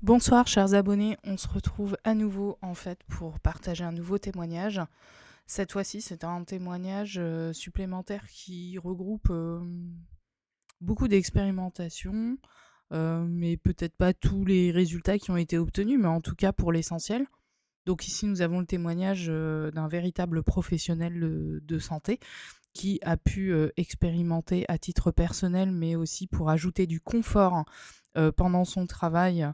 Bonsoir chers abonnés, on se retrouve à nouveau en fait pour partager un nouveau témoignage. Cette fois-ci c'est un témoignage supplémentaire qui regroupe beaucoup d'expérimentations, mais peut-être pas tous les résultats qui ont été obtenus, mais en tout cas pour l'essentiel. Donc ici nous avons le témoignage d'un véritable professionnel de santé qui a pu expérimenter à titre personnel, mais aussi pour ajouter du confort pendant son travail,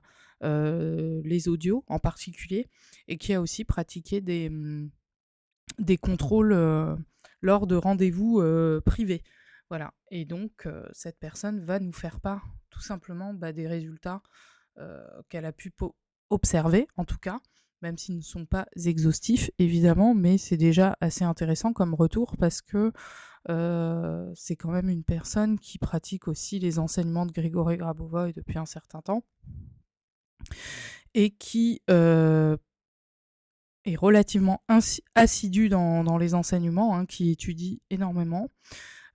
les audios en particulier, et qui a aussi pratiqué des contrôles lors de rendez-vous privés. Voilà. Et donc, cette personne va nous faire part tout simplement des résultats qu'elle a pu observer, en tout cas, même s'ils ne sont pas exhaustifs, évidemment, mais c'est déjà assez intéressant comme retour parce que c'est quand même une personne qui pratique aussi les enseignements de Grigory Grabovoy depuis un certain temps et qui est relativement assidu dans les enseignements, hein, qui étudie énormément,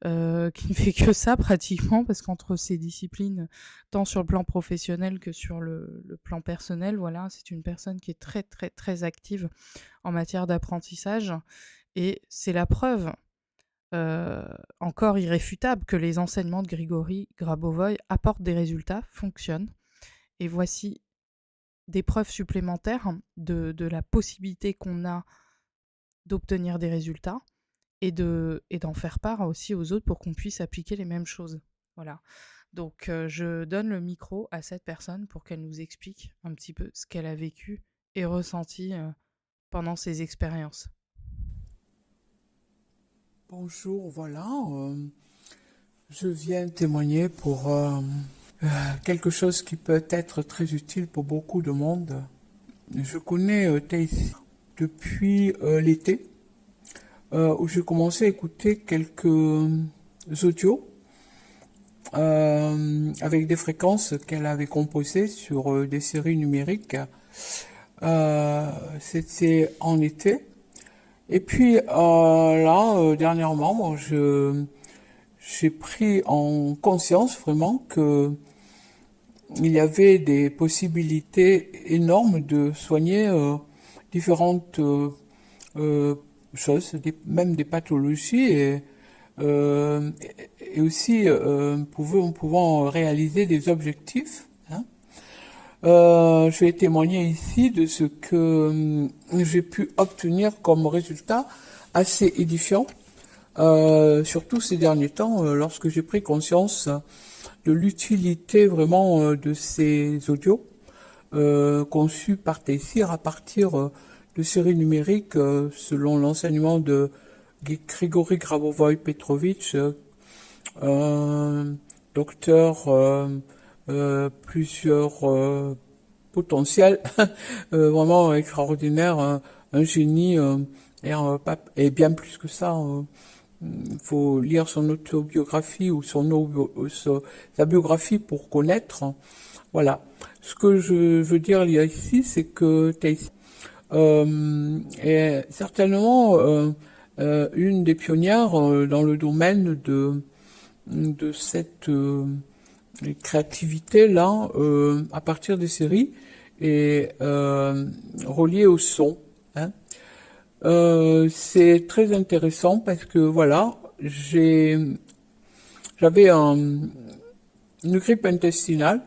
qui ne fait que ça pratiquement, parce qu'entre ces disciplines, tant sur le plan professionnel que sur le plan personnel, voilà, c'est une personne qui est très très très active en matière d'apprentissage, et c'est la preuve encore irréfutable que les enseignements de Grigory Grabovoy apportent des résultats, fonctionnent. Et voici des preuves supplémentaires de la possibilité qu'on a d'obtenir des résultats et d'en faire part aussi aux autres pour qu'on puisse appliquer les mêmes choses. Voilà. Donc je donne le micro à cette personne pour qu'elle nous explique un petit peu ce qu'elle a vécu et ressenti pendant ses expériences. Bonjour, voilà, je viens témoigner pour quelque chose qui peut être très utile pour beaucoup de monde. Je connais Taïsi depuis l'été, où j'ai commencé à écouter quelques audios avec des fréquences qu'elle avait composées sur des séries numériques. C'était en été. Et puis là, dernièrement, bon, j'ai pris en conscience vraiment que il y avait des possibilités énormes de soigner différentes euh, choses, même des pathologies euh, et aussi pouvant réaliser des objectifs. Hein. Je vais témoigner ici de ce que j'ai pu obtenir comme résultat assez édifiant, surtout ces derniers temps, lorsque j'ai pris conscience de l'utilité vraiment de ces audios conçus par Tessir à partir de séries numériques selon l'enseignement de Grigory Grabovoy Petrovitch, docteur plusieurs potentiels, vraiment extraordinaire, un génie et bien plus que ça. Il faut lire son autobiographie ou sa biographie pour connaître. Voilà. Ce que je veux dire ici, c'est que Taïsi est certainement une des pionnières dans le domaine de cette créativité-là à partir des séries et reliée au son. Hein. C'est très intéressant parce que voilà, j'avais une grippe intestinale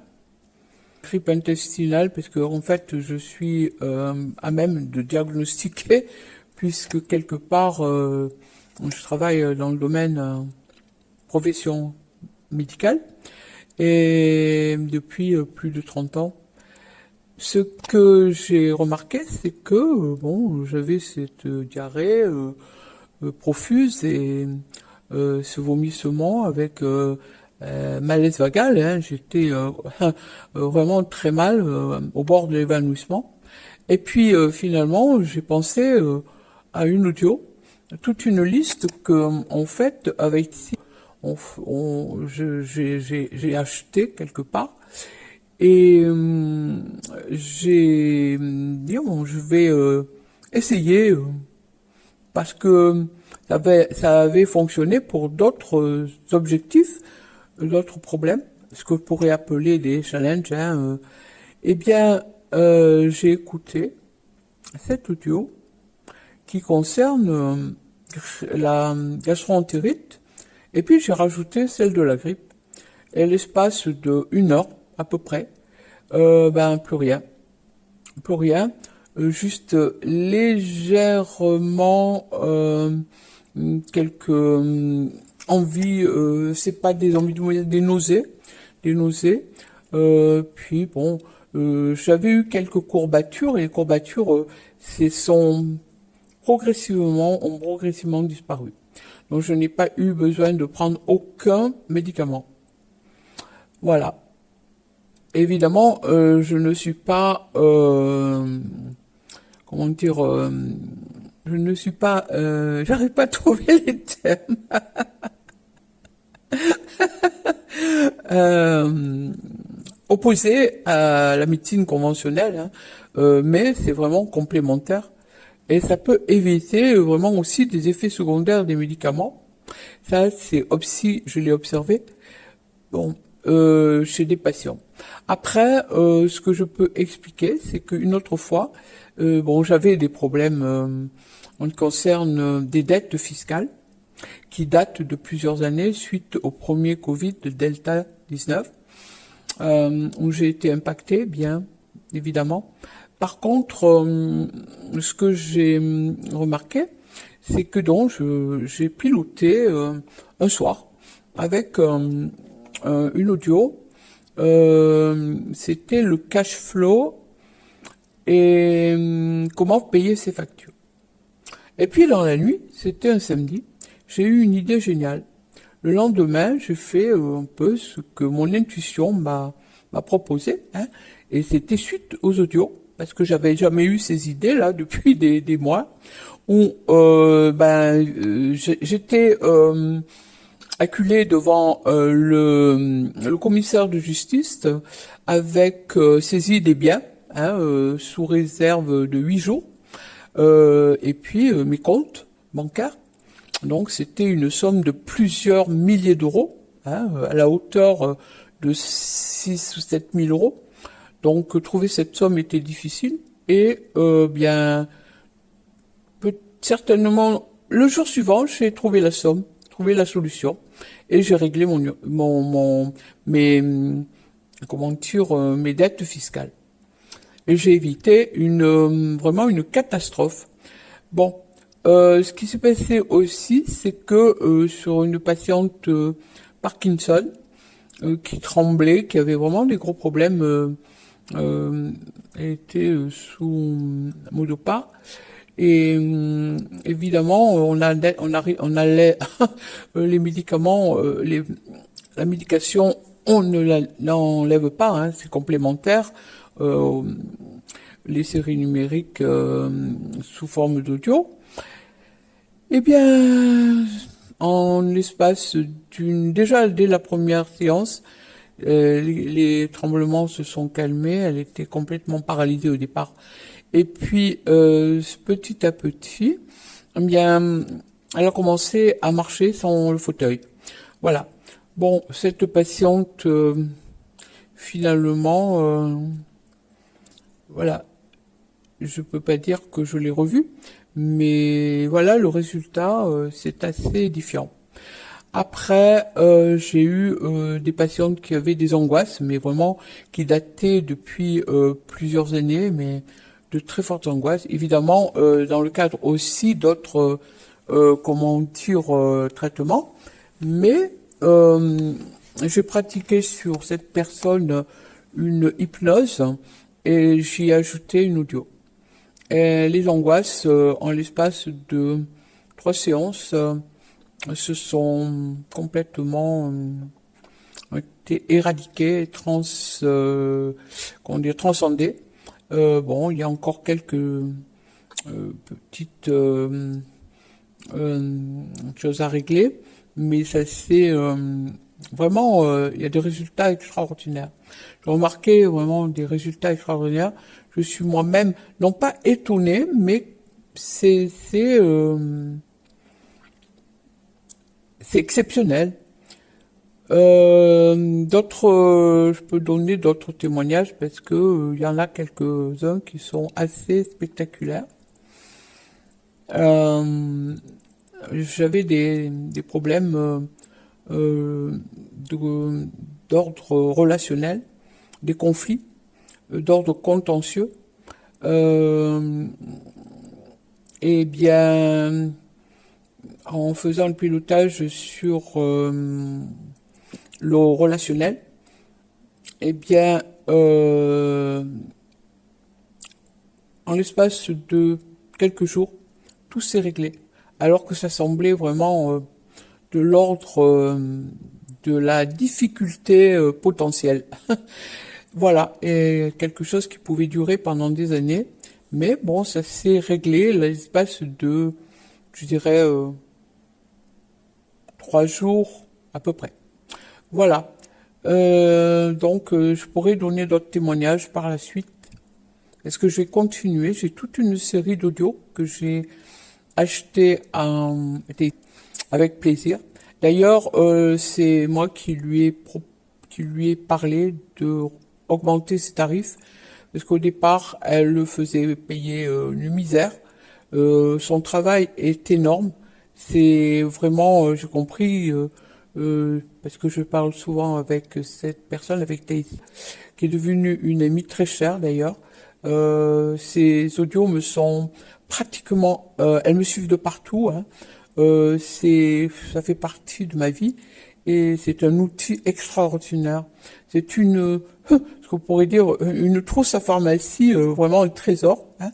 parce que en fait je suis à même de diagnostiquer puisque quelque part je travaille dans le domaine profession médicale et depuis plus de 30 ans. Ce que j'ai remarqué, c'est que bon, j'avais cette diarrhée profuse et ce vomissement avec malaise vagal. Hein, j'étais vraiment très mal, au bord de l'évanouissement. Et puis finalement, j'ai pensé à une audio, toute une liste que, en fait, avec j'ai acheté quelque part. Et j'ai dit, bon, je vais essayer parce que ça avait fonctionné pour d'autres objectifs, d'autres problèmes, ce que je pourrais appeler des challenges. Hein, Eh bien, j'ai écouté cet audio qui concerne la gastroentérite, et puis j'ai rajouté celle de la grippe. Et l'espace de 1 heure, à peu près, ben, plus rien. Plus rien. Juste légèrement quelques envies, c'est pas des envies de des nausées, des nausées. Puis bon, j'avais eu quelques courbatures et les courbatures, ont progressivement disparu. Donc je n'ai pas eu besoin de prendre aucun médicament. Voilà. Évidemment, je ne suis pas, comment dire, je ne suis pas, j'arrive pas à trouver les termes. Euh, Opposé à la médecine conventionnelle, hein, mais c'est vraiment complémentaire et ça peut éviter vraiment aussi des effets secondaires des médicaments. Ça, c'est aussi, je l'ai observé. Bon, chez des patients. Après, ce que je peux expliquer, c'est qu'une autre fois, bon, j'avais des problèmes en ce qui concerne des dettes fiscales qui datent de plusieurs années suite au premier Covid de Delta 19, où j'ai été impacté, bien évidemment. Par contre, ce que j'ai remarqué, c'est que donc j'ai piloté un soir avec une audio. C'était le cash flow et comment payer ses factures. Et puis dans la nuit, c'était un samedi, j'ai eu une idée géniale. Le lendemain, j'ai fait un peu ce que mon intuition m'a proposé, hein, et c'était suite aux audios, parce que j'avais jamais eu ces idées là depuis des mois, où j'étais acculé devant le commissaire de justice avec saisie des biens, hein, sous réserve de 8 jours, et puis mes comptes bancaires. Donc c'était une somme de plusieurs milliers d'euros, hein, à la hauteur de 6 ou 7 000 euros. Donc trouver cette somme était difficile et bien certainement le jour suivant j'ai trouvé la somme, trouvé la solution et j'ai réglé mes comment dire mes dettes fiscales et j'ai évité vraiment une catastrophe. Bon, ce qui s'est passé aussi, c'est que sur une patiente Parkinson qui tremblait, qui avait vraiment des gros problèmes, elle était sous Modopa. Et évidemment, on allait les médicaments, la médication, on ne l'enlève pas, hein, c'est complémentaire. Les séries numériques sous forme d'audio. Eh bien, en l'espace déjà dès la première séance, les tremblements se sont calmés. Elle était complètement paralysée au départ. Et puis, petit à petit, eh bien, elle a commencé à marcher sans le fauteuil. Voilà. Bon, cette patiente, finalement, voilà, je peux pas dire que je l'ai revue, mais voilà, le résultat, c'est assez édifiant. Après, j'ai eu des patientes qui avaient des angoisses, mais vraiment qui dataient depuis plusieurs années, mais de très fortes angoisses. Évidemment, dans le cadre aussi d'autres, comment dire, traitements. Mais j'ai pratiqué sur cette personne une hypnose et j'y ai ajouté une audio. Et les angoisses, en l'espace de 3 séances, se sont complètement été éradiquées, transcendées. Bon, il y a encore quelques petites choses à régler, mais ça c'est vraiment, il y a des résultats extraordinaires. J'ai remarqué vraiment des résultats extraordinaires. Je suis moi-même, non pas étonné, mais c'est exceptionnel. Je peux donner d'autres témoignages parce que il y en a quelques-uns qui sont assez spectaculaires. Euh, J'avais des problèmes d'ordre relationnel, des conflits d'ordre contentieux. Euh, eh bien, en faisant le pilotage sur le relationnel, eh bien, en l'espace de quelques jours, tout s'est réglé. Alors que ça semblait vraiment de l'ordre de la difficulté potentielle. Voilà, et quelque chose qui pouvait durer pendant des années. Mais bon, ça s'est réglé l'espace de, je dirais, 3 jours à peu près. Voilà. Je pourrais donner d'autres témoignages par la suite. Est-ce que je vais continuer? J'ai toute une série d'audios que j'ai acheté avec plaisir. D'ailleurs, c'est moi qui lui ai parlé de augmenter ses tarifs parce qu'au départ, elle le faisait payer une misère. Son travail est énorme. C'est vraiment, j'ai compris, parce que je parle souvent avec cette personne, avec Thaïs, qui est devenue une amie très chère d'ailleurs. Ces audios me sont pratiquement, elles me suivent de partout. Hein. Ça fait partie de ma vie et c'est un outil extraordinaire. C'est ce qu'on pourrait dire, une trousse à pharmacie, vraiment un trésor. Hein.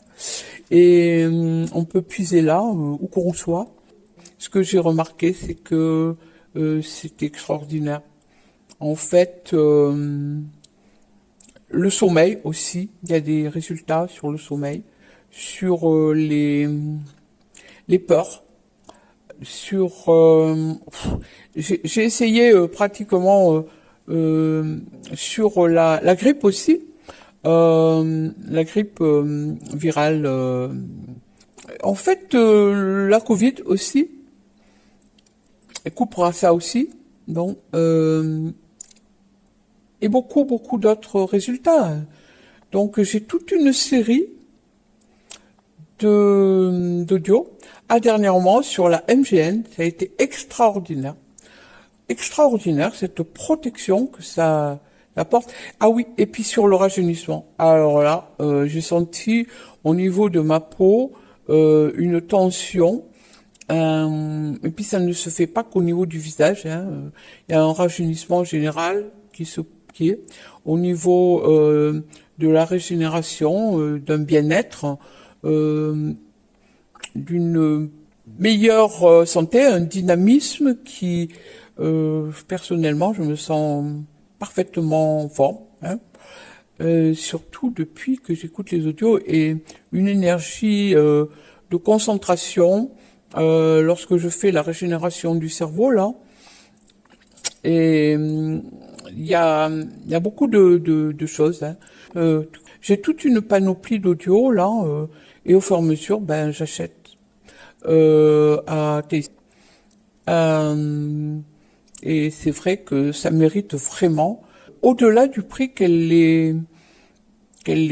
Et on peut puiser là, où qu'on soit. Ce que j'ai remarqué, c'est que c'est extraordinaire. En fait, le sommeil aussi, il y a des résultats sur le sommeil, sur les peurs, sur... j'ai essayé pratiquement sur la grippe aussi, la grippe virale. En fait, la Covid aussi, elle coupera ça aussi. Donc, et beaucoup d'autres résultats. Donc, j'ai toute une série d'audio. Dernièrement, sur la MGN, ça a été extraordinaire. Extraordinaire, cette protection que ça apporte. Ah oui, et puis sur le rajeunissement. Alors là, j'ai senti au niveau de ma peau une tension. Et puis ça ne se fait pas qu'au niveau du visage. Hein. Il y a un rajeunissement général qui est au niveau de la régénération, d'un bien-être, d'une meilleure santé, un dynamisme qui, personnellement, je me sens parfaitement en forme. Hein. Surtout depuis que j'écoute les audios et une énergie de concentration lorsque je fais la régénération du cerveau là. Et il y a beaucoup de choses. Hein. J'ai toute une panoplie d'audio là et au fur et à mesure, ben j'achète à tester. Et c'est vrai que ça mérite vraiment, au-delà du prix qu'elle les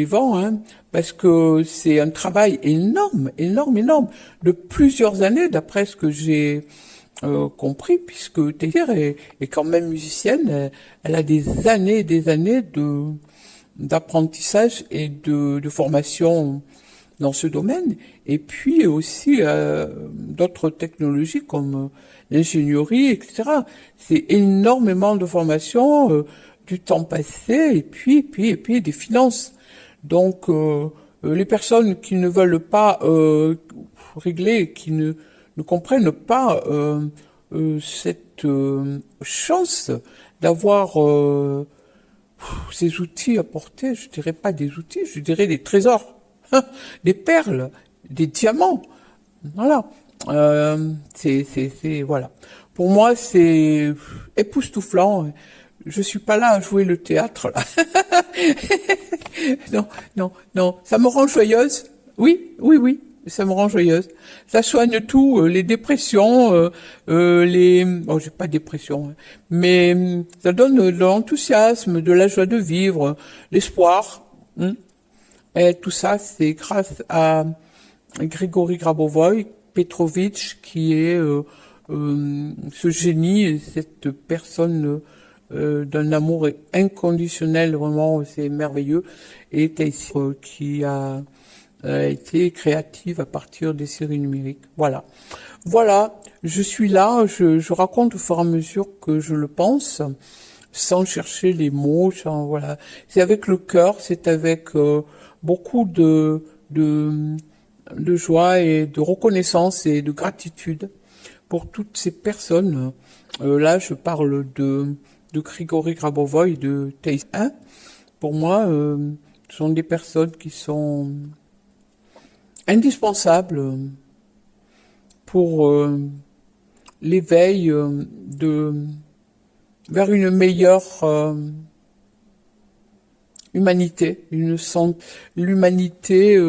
vend, hein, parce que c'est un travail énorme, de plusieurs années, d'après ce que j'ai compris, puisque Taylor est quand même musicienne, elle a des années d'apprentissage et de formation dans ce domaine, et puis aussi d'autres technologies comme l'ingénierie, etc. C'est énormément de formation, du temps passé, et puis des finances. Donc les personnes qui ne veulent pas régler, qui ne comprennent pas cette chance d'avoir ces outils à porter, je dirais pas des outils, je dirais des trésors, des perles, des diamants. Voilà. Voilà. Pour moi, c'est époustouflant. Je suis pas là à jouer le théâtre, là. Non. Ça me rend joyeuse. Oui. ça me rend joyeuse. Ça soigne tout, les dépressions, bon, j'ai pas de dépression, hein, mais ça donne de l'enthousiasme, de la joie de vivre, l'espoir. Hein. Et tout ça, c'est grâce à Grigory Grabovoi Petrovitch, qui est ce génie, cette personne d'un amour inconditionnel, vraiment, c'est merveilleux, et qui a été créative à partir des séries numériques. Voilà. Voilà, je suis là, je raconte au fur et à mesure que je le pense, sans chercher les mots, voilà. C'est avec le cœur, c'est avec beaucoup de joie et de reconnaissance et de gratitude pour toutes ces personnes. Là, je parle de Grigory Grabovoi et de Thais 1. Pour moi, ce sont des personnes qui sont indispensables pour l'éveil vers une meilleure humanité. L'humanité,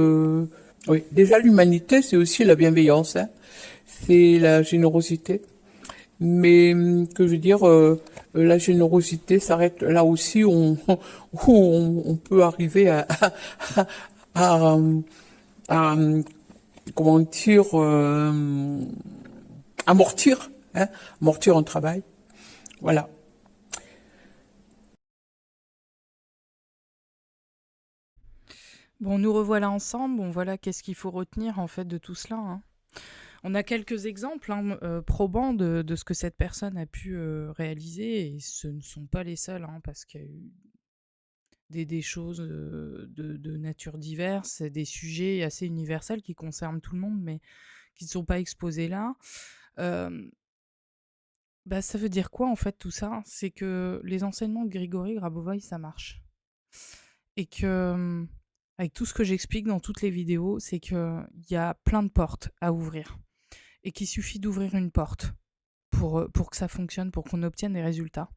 oui, déjà l'humanité, c'est aussi la bienveillance, hein. C'est la générosité. Mais que je veux dire, la générosité s'arrête là aussi où on peut arriver à, à, comment dire, amortir, hein, amortir un travail. Voilà. Bon, nous revoilà ensemble. Bon, voilà, qu'est-ce qu'il faut retenir en fait de tout cela, hein. On a quelques exemples hein, probants de ce que cette personne a pu réaliser, et ce ne sont pas les seuls, hein, parce qu'il y a eu des choses de nature diverse, des sujets assez universels qui concernent tout le monde, mais qui ne sont pas exposés là. Bah, ça veut dire quoi en fait tout ça? C'est que les enseignements de Grigory Grabovoi, ça marche. Et que, avec tout ce que j'explique dans toutes les vidéos, c'est qu'il y a plein de portes à ouvrir. Et qu'il suffit d'ouvrir une porte pour que ça fonctionne, pour qu'on obtienne des résultats.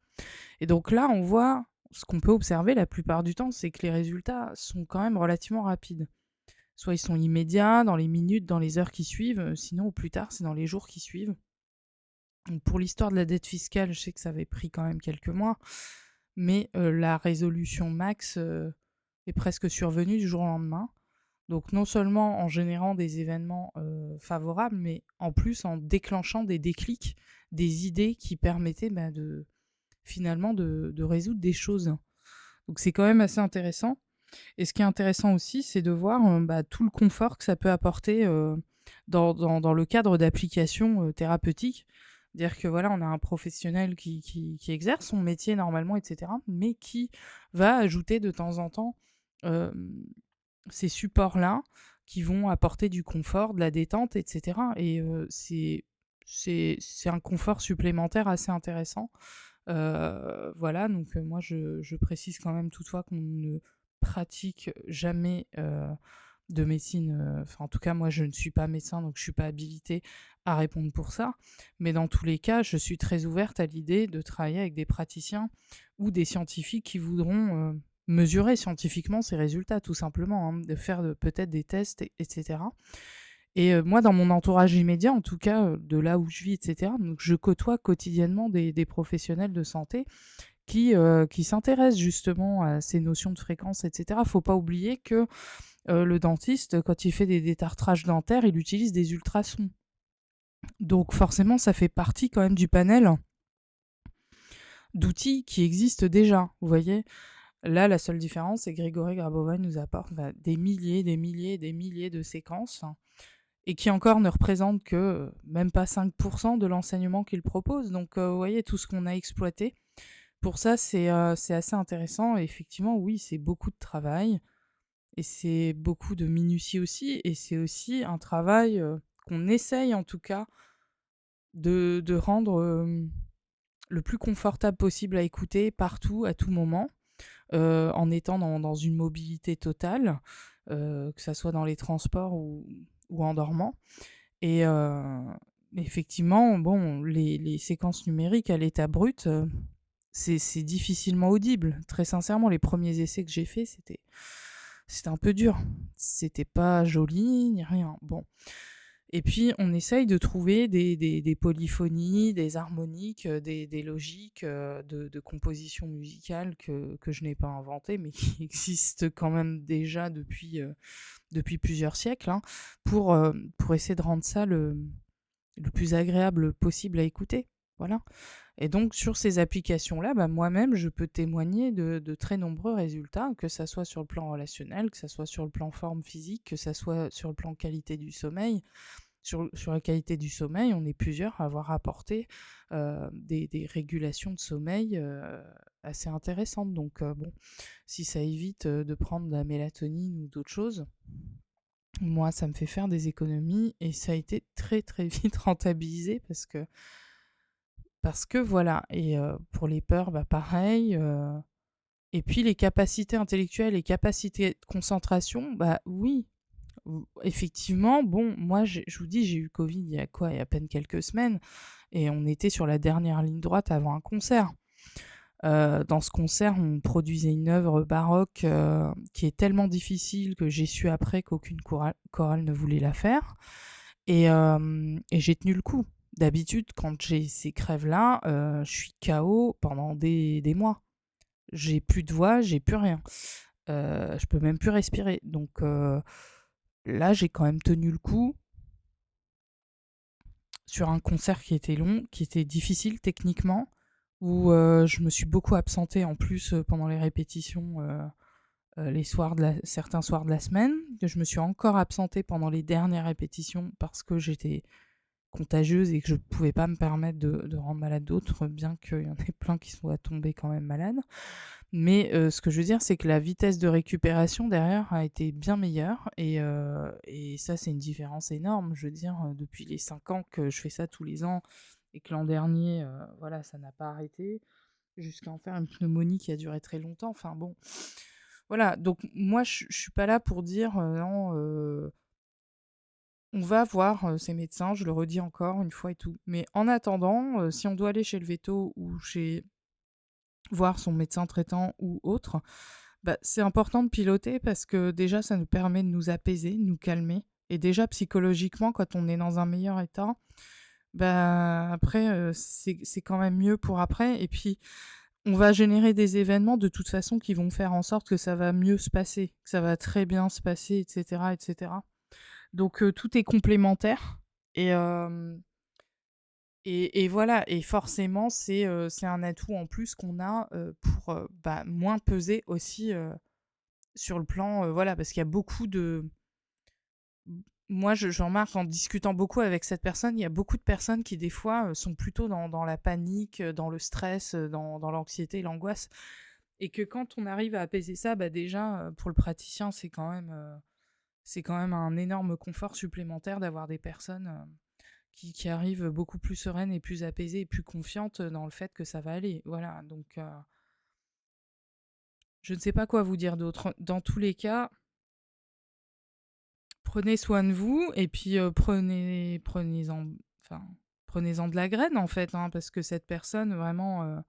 Et donc là, on voit, ce qu'on peut observer la plupart du temps, c'est que les résultats sont quand même relativement rapides. Soit ils sont immédiats, dans les minutes, dans les heures qui suivent, sinon au plus tard, c'est dans les jours qui suivent. Donc pour l'histoire de la dette fiscale, je sais que ça avait pris quand même quelques mois, mais la résolution max est presque survenue du jour au lendemain. Donc non seulement en générant des événements favorables, mais en plus en déclenchant des déclics, des idées qui permettaient finalement de résoudre des choses. Donc c'est quand même assez intéressant. Et ce qui est intéressant aussi, c'est de voir tout le confort que ça peut apporter dans le cadre d'applications thérapeutiques. Dire que voilà, on a un professionnel qui exerce son métier normalement, etc., mais qui va ajouter de temps en temps ces supports-là qui vont apporter du confort, de la détente, etc. Et c'est un confort supplémentaire assez intéressant. Voilà, donc moi je précise quand même toutefois qu'on ne pratique jamais de médecine. Enfin, en tout cas, moi je ne suis pas médecin, donc je ne suis pas habilitée à répondre pour ça. Mais dans tous les cas, je suis très ouverte à l'idée de travailler avec des praticiens ou des scientifiques qui voudront mesurer scientifiquement ces résultats, tout simplement, hein, de faire peut-être des tests, etc. Et moi, dans mon entourage immédiat, en tout cas, de là où je vis, etc., donc je côtoie quotidiennement des professionnels de santé qui s'intéressent justement à ces notions de fréquence, etc. Faut pas oublier que le dentiste, quand il fait des détartrages dentaires, il utilise des ultrasons. Donc forcément, ça fait partie quand même du panel d'outils qui existent déjà, vous voyez. Là, la seule différence, c'est que Grigory Grabovoi nous apporte des milliers, des milliers, des milliers de séquences, et qui encore ne représentent que même pas 5% de l'enseignement qu'il propose. Donc, vous voyez, tout ce qu'on a exploité. Pour ça, c'est assez intéressant. Et effectivement, oui, c'est beaucoup de travail, et c'est beaucoup de minutie aussi, et c'est aussi un travail qu'on essaye en tout cas de rendre le plus confortable possible à écouter partout, à tout moment. En étant dans une mobilité totale, que ça soit dans les transports ou en dormant. Et effectivement, bon, les séquences numériques à l'état brut, c'est difficilement audible. Très sincèrement, les premiers essais que j'ai faits, c'était un peu dur. C'était pas joli ni rien. Bon. Et puis, on essaye de trouver des polyphonies, des harmoniques, des logiques de composition musicale que je n'ai pas inventées, mais qui existent quand même déjà depuis plusieurs siècles, hein, pour essayer de rendre ça le plus agréable possible à écouter. Voilà. Et donc, sur ces applications-là, bah, moi-même, je peux témoigner de très nombreux résultats, que ça soit sur le plan relationnel, que ça soit sur le plan forme physique, que ça soit sur le plan qualité du sommeil. Sur la qualité du sommeil, on est plusieurs à avoir apporté des régulations de sommeil assez intéressantes. Donc, bon, si ça évite de prendre de la mélatonine ou d'autres choses, moi, ça me fait faire des économies et ça a été très très vite rentabilisé parce que voilà. Et pour les peurs, bah pareil. Et puis les capacités intellectuelles, les capacités de concentration, bah oui, effectivement, bon, moi, je vous dis, j'ai eu Covid il y a quoi? Il y a à peine quelques semaines, et on était sur la dernière ligne droite avant un concert. Dans ce concert, on produisait une œuvre baroque qui est tellement difficile que j'ai su après qu'aucune chorale ne voulait la faire. Et j'ai tenu le coup. D'habitude, quand j'ai ces crèves-là, je suis KO pendant des mois. J'ai plus de voix, j'ai plus rien. Je peux même plus respirer. Donc là, j'ai quand même tenu le coup sur un concert qui était long, qui était difficile techniquement, où je me suis beaucoup absentée en plus pendant les répétitions certains soirs de la semaine, que je me suis encore absentée pendant les dernières répétitions parce que j'étais contagieuse et que je ne pouvais pas me permettre de rendre malade d'autres, bien qu'il y en ait plein qui soient tombés quand même malades. Mais ce que je veux dire, c'est que la vitesse de récupération derrière a été bien meilleure. Et ça, c'est une différence énorme. Je veux dire, depuis les 5 ans que je fais ça tous les ans et que l'an dernier, voilà, ça n'a pas arrêté, jusqu'à en faire une pneumonie qui a duré très longtemps. Enfin bon, voilà. Donc moi, je suis pas là pour dire non, on va voir ces médecins, je le redis encore une fois et tout. Mais en attendant, si on doit aller chez le véto ou chez voir son médecin traitant ou autre, bah, c'est important de piloter parce que déjà, ça nous permet de nous apaiser, de nous calmer. Et déjà, psychologiquement, quand on est dans un meilleur état, bah, après, c'est quand même mieux pour après. Et puis, on va générer des événements de toute façon qui vont faire en sorte que ça va mieux se passer, que ça va très bien se passer, etc. etc. Donc, tout est complémentaire. Et, et voilà, et forcément, c'est un atout en plus qu'on a pour bah, moins peser aussi sur le plan, voilà, parce qu'il y a beaucoup de... Moi, je remarque en discutant beaucoup avec cette personne, il y a beaucoup de personnes qui, des fois, sont plutôt dans la panique, dans le stress, dans l'anxiété, l'angoisse. Et que quand on arrive à apaiser ça, bah déjà, pour le praticien, c'est quand même un énorme confort supplémentaire d'avoir des personnes qui arrivent beaucoup plus sereines et plus apaisées et plus confiantes dans le fait que ça va aller. Voilà, donc je ne sais pas quoi vous dire d'autre. Dans tous les cas, prenez soin de vous et puis prenez-en de la graine en fait, hein, parce que cette personne vraiment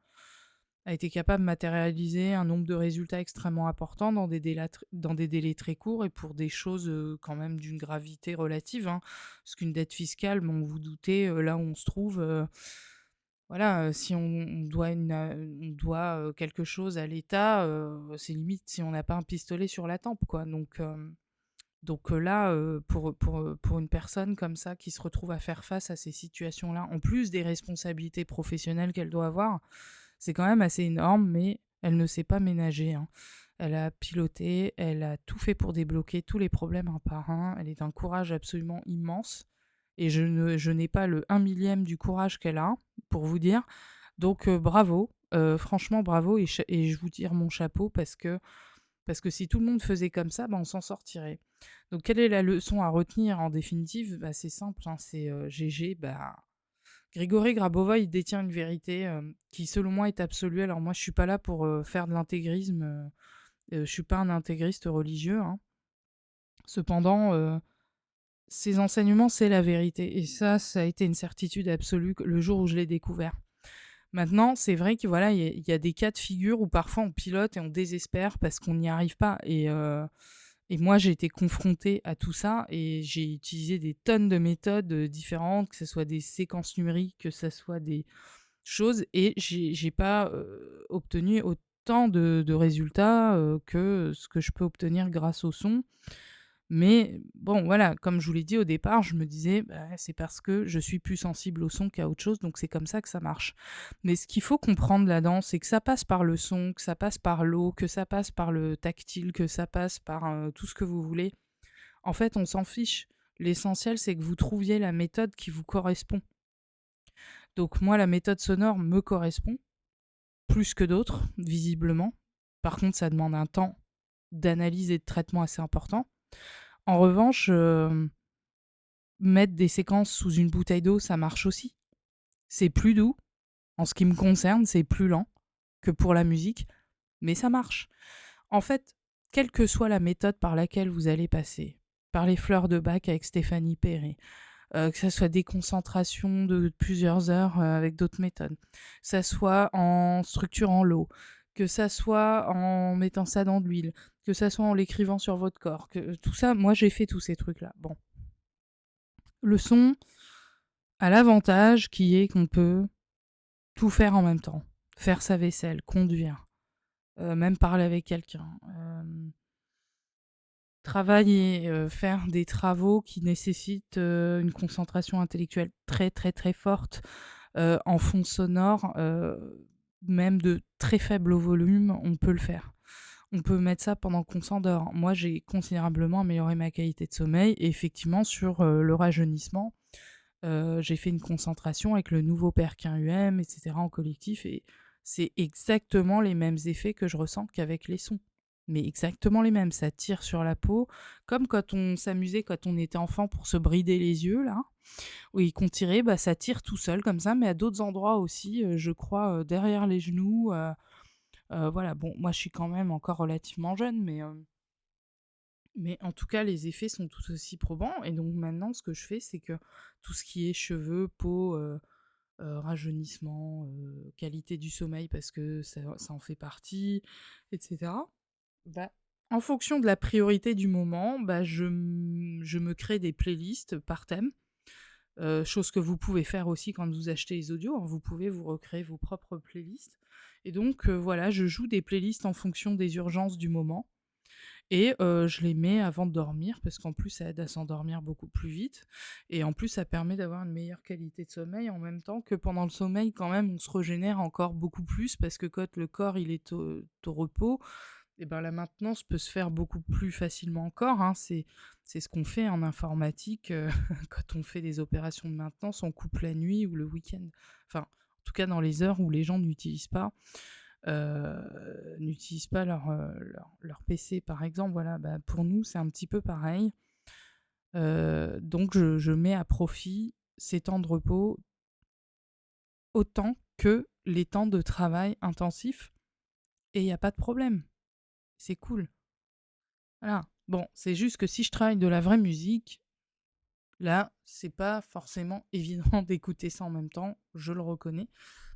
a été capable de matérialiser un nombre de résultats extrêmement importants dans des délais très courts et pour des choses quand même d'une gravité relative, hein. Parce qu'une dette fiscale, bon, vous doutez, là où on se trouve, voilà, si on doit quelque chose à l'État, c'est limite si on n'a pas un pistolet sur la tempe, quoi. Donc là, pour une personne comme ça qui se retrouve à faire face à ces situations-là, en plus des responsabilités professionnelles qu'elle doit avoir, c'est quand même assez énorme, mais elle ne s'est pas ménager, hein. Elle a piloté, elle a tout fait pour débloquer tous les problèmes un par un. Elle est d'un courage absolument immense. Et je n'ai pas le 1 millième du courage qu'elle a, pour vous dire. Donc bravo, franchement bravo. Et je vous tire mon chapeau parce que si tout le monde faisait comme ça, bah, on s'en sortirait. Donc quelle est la leçon à retenir en définitive? Bah, c'est simple, hein, c'est GG. Bah, Grigory Grabova, il détient une vérité qui, selon moi, est absolue. Alors moi, je suis pas là pour faire de l'intégrisme. Je suis pas un intégriste religieux, hein. Cependant, ces enseignements, c'est la vérité. Et ça a été une certitude absolue le jour où je l'ai découvert. Maintenant, c'est vrai que voilà, y a des cas de figure où parfois on pilote et on désespère parce qu'on n'y arrive pas. Et moi, j'ai été confrontée à tout ça et j'ai utilisé des tonnes de méthodes différentes, que ce soit des séquences numériques, que ce soit des choses, et j'ai pas obtenu autant de résultats que ce que je peux obtenir grâce au son. Mais bon, voilà, comme je vous l'ai dit au départ, je me disais, bah, c'est parce que je suis plus sensible au son qu'à autre chose, donc c'est comme ça que ça marche. Mais ce qu'il faut comprendre là-dedans, c'est que ça passe par le son, que ça passe par l'eau, que ça passe par le tactile, que ça passe par tout ce que vous voulez. En fait, on s'en fiche. L'essentiel, c'est que vous trouviez la méthode qui vous correspond. Donc moi, la méthode sonore me correspond, plus que d'autres, visiblement. Par contre, ça demande un temps d'analyse et de traitement assez important. En revanche, mettre des séquences sous une bouteille d'eau, ça marche aussi. C'est plus doux. En ce qui me concerne, c'est plus lent que pour la musique, mais ça marche. En fait, quelle que soit la méthode par laquelle vous allez passer, par les fleurs de bac avec Stéphanie Perret, que ça soit des concentrations de plusieurs heures avec d'autres méthodes, que ça soit en structurant l'eau, que ça soit en mettant ça dans de l'huile, que ça soit en l'écrivant sur votre corps, que tout ça, moi j'ai fait tous ces trucs-là. Bon, le son a l'avantage qui est qu'on peut tout faire en même temps. Faire sa vaisselle, conduire, même parler avec quelqu'un, travailler, faire des travaux qui nécessitent une concentration intellectuelle très très très forte en fond sonore, même de très faible volume, on peut le faire. On peut mettre ça pendant qu'on s'endort. Moi, j'ai considérablement amélioré ma qualité de sommeil et effectivement sur le rajeunissement, j'ai fait une concentration avec le nouveau Perquin UM, etc. en collectif, et c'est exactement les mêmes effets que je ressens qu'avec les sons. Mais exactement les mêmes, ça tire sur la peau, comme quand on s'amusait quand on était enfant pour se brider les yeux, là, oui, qu'on tirait, bah, ça tire tout seul comme ça, mais à d'autres endroits aussi, je crois, derrière les genoux. Voilà, bon, moi je suis quand même encore relativement jeune, mais en tout cas, les effets sont tout aussi probants. Et donc maintenant, ce que je fais, c'est que tout ce qui est cheveux, peau, rajeunissement, qualité du sommeil, parce que ça en fait partie, etc. Bah, en fonction de la priorité du moment, bah, je me crée des playlists par thème. Chose que vous pouvez faire aussi quand vous achetez les audios, hein. Vous pouvez vous recréer vos propres playlists. Et donc, voilà, je joue des playlists en fonction des urgences du moment. Et je les mets avant de dormir parce qu'en plus, ça aide à s'endormir beaucoup plus vite et en plus, ça permet d'avoir une meilleure qualité de sommeil en même temps que pendant le sommeil, quand même, on se régénère encore beaucoup plus parce que quand le corps, il est au repos, et ben, la maintenance peut se faire beaucoup plus facilement encore, hein. C'est ce qu'on fait en informatique, quand on fait des opérations de maintenance, on coupe la nuit ou le week-end. Enfin, en tout cas dans les heures où les gens n'utilisent pas leur PC, par exemple. Voilà, bah, pour nous, c'est un petit peu pareil. Donc, je mets à profit ces temps de repos autant que les temps de travail intensif et il n'y a pas de problème. C'est cool. Voilà. Bon, c'est juste que si je travaille de la vraie musique, là, c'est pas forcément évident d'écouter ça en même temps, je le reconnais.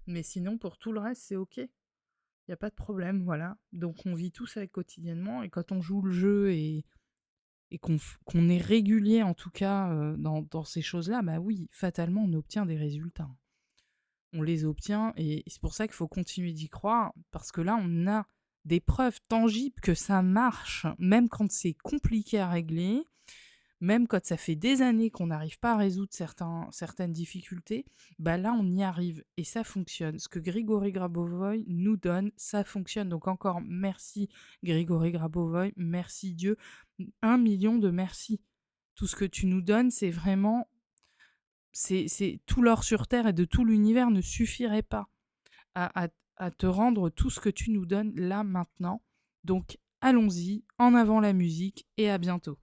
Mais sinon, pour tout le reste, c'est ok. Il n'y a pas de problème, voilà. Donc on vit tout ça quotidiennement, et quand on joue le jeu et qu'on est régulier, en tout cas, dans ces choses-là, bah oui, fatalement, on obtient des résultats. On les obtient, et c'est pour ça qu'il faut continuer d'y croire, parce que là, on a des preuves tangibles que ça marche, même quand c'est compliqué à régler, même quand ça fait des années qu'on n'arrive pas à résoudre certaines difficultés, bah là, on y arrive et ça fonctionne. Ce que Grigory Grabovoy nous donne, ça fonctionne. Donc encore merci Grigory Grabovoy, merci Dieu, 1 million de merci. Tout ce que tu nous donnes, c'est vraiment... C'est tout l'or sur Terre et de tout l'univers ne suffirait pas à te rendre tout ce que tu nous donnes là, maintenant. Donc allons-y, en avant la musique, et à bientôt.